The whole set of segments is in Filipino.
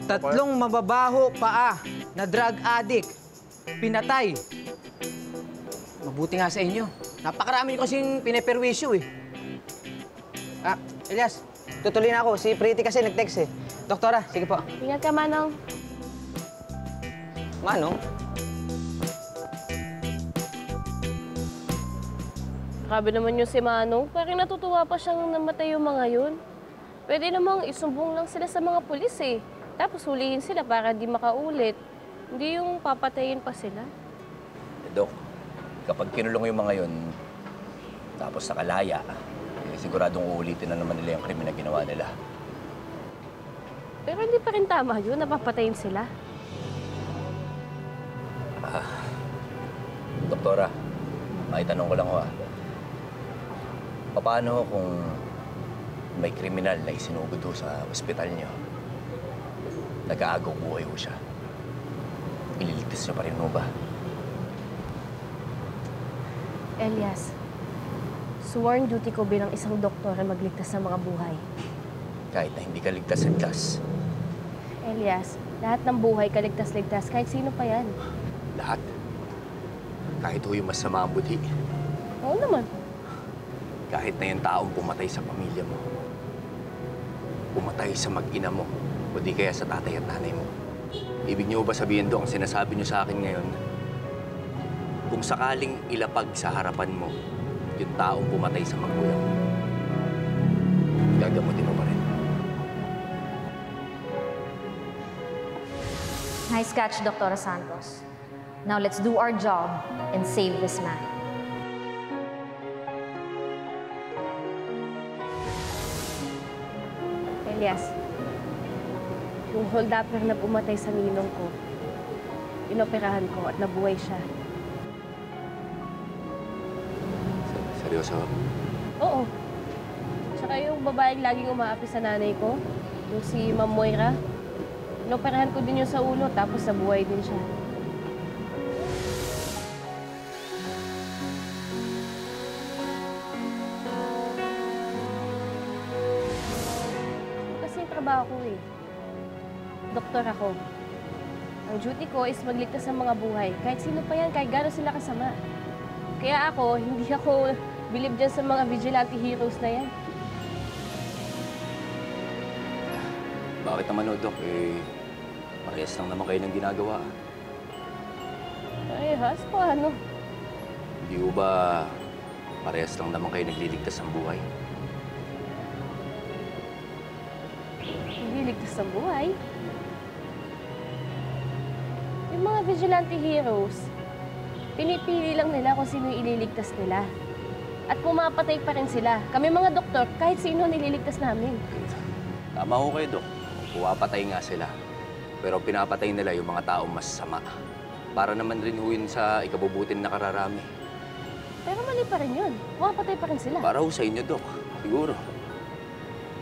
Tatlong mababaho paa na drug addict. Pinatay. Mabuti nga sa inyo. Napakarami nyo kasing pineperwisyo eh. Elias, tutuloy na ako. Si Pretty kasi nag-text eh. Doktora, sige po. Ingat ka, Manong. Manong? Grabe naman yung si Manong. Parang natutuwa pa siyang namatay yung mga yun. Pwede namang isumbong lang sila sa mga pulis eh. Tapos hulihin sila para di makaulit. Hindi yung papatayin pa sila. Dok, kapag kinulong yung mga yun, tapos nakalaya, siguradong uulitin na naman nila yung krimen na ginawa nila. Pero hindi pa rin tama yun, napapatayin sila. Doktora, maitanong ko lang ho paano kung may kriminal na isinugod ho sa ospital niyo? Nag-aagaw buhay ho siya. Ililigtas niyo pa rin ho ba? Elias, sworn duty ko bilang isang doktor na magligtas ng mga buhay. Kahit na hindi ka ligtas-ligtas. Elias, lahat ng buhay kaligtas-ligtas, kahit sino pa yan. Lahat. Kahit ho yung masama ang budhi. Oo naman. Kahit na yung taong pumatay sa pamilya mo. Pumatay sa mag-ina mo. O di kaya sa tatay at nanay mo. Ibig niyo ba sabihin doon ang sinasabi niyo sa akin ngayon? Kung sakaling ilapag sa harapan mo yung taong pumatay sa magulang mo, gagamutin mo pa rin. Nice catch, Dr. Santos. Now let's do our job and save this man. Elias, yung hold-upper na pumatay sa ninong ko, inoperahan ko at nabuhay siya. Seryoso? Oo. Tsaka yung babaeng laging umaapi sa nanay ko, yung si Ma'am Moira, inoperahan ko din yun sa ulo, tapos nabuhay din siya. Kasi yung trabaho ko eh. Doktor ako. Ang duty ko is magligtas ng mga buhay. Kahit sino pa yan, kahit gano'n sila kasama. Kaya ako, hindi ako bilib dyan sa mga vigilante heroes na yan. Bakit naman, Dok? Parehas lang naman kayo ng ginagawa. Parehas? Paano? Hindi ho ba parehas lang naman kayo nagliligtas ng buhay? Hindi ligtas ng buhay. Yung mga vigilante heroes, pinipili lang nila kung sino yung ililigtas nila. At pumapatay pa rin sila. Kami mga doktor, kahit sino nililigtas namin. Tama ho kayo, Dok. Pumapatay nga sila. Pero pinapatay nila yung mga taong masasama. Para naman rin ho yun sa ikabubutin na kararami. Pero mali pa rin yun. Pumapatay pa rin sila. Para ho sa inyo, Dok. Siguro.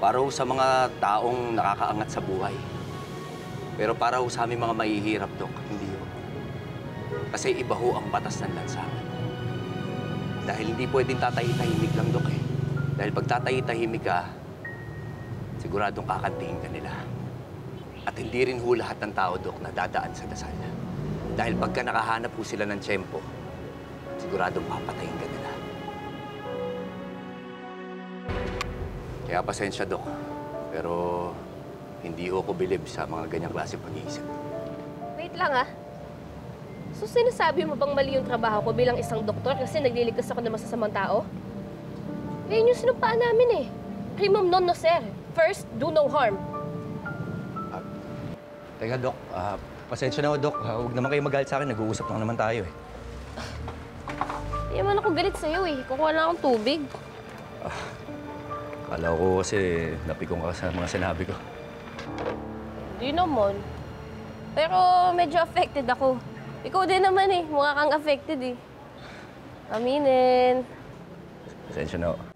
Para ho sa mga taong nakakaangat sa buhay. Pero para ho sa aming mga mahihirap, Dok, hindi ho. Kasi iba ho ang batas ng lansangan. Dahil hindi pwedeng tatahi-tahimik lang, Dok, eh. Dahil pag tatahi-tahimik ka, siguradong kakantingin ka nila. At hindi rin ho lahat ng tao, Dok, na dadaan sa dasal. Dahil pagka nakahanap ho sila ng tiyempo, siguradong papatayin ka nila. Kaya pasensya, Dok. Pero hindi ho ko bilib sa mga ganyang klase pag-iisip. Wait lang, ah. So, sinasabi mo bang mali yung trabaho ko bilang isang doktor kasi nagliligtas ako ng masasamang tao? Yun yung sinumpaan namin, eh. Primum non nocere. First, do no harm. Teka, Dok. Pasensya na ho, Dok. Huwag naman kayo magalit sa akin. Nag-uusap lang naman tayo, eh. Hindi naman ako galit sa'yo, eh. Kukuha lang akong tubig. Kala ko kasi napikong ka sa mga sinabi ko. Hindi naman. Pero medyo affected ako. Ikaw din naman, eh. Mukha kang affected, eh. Aminin. Pasensya na ho.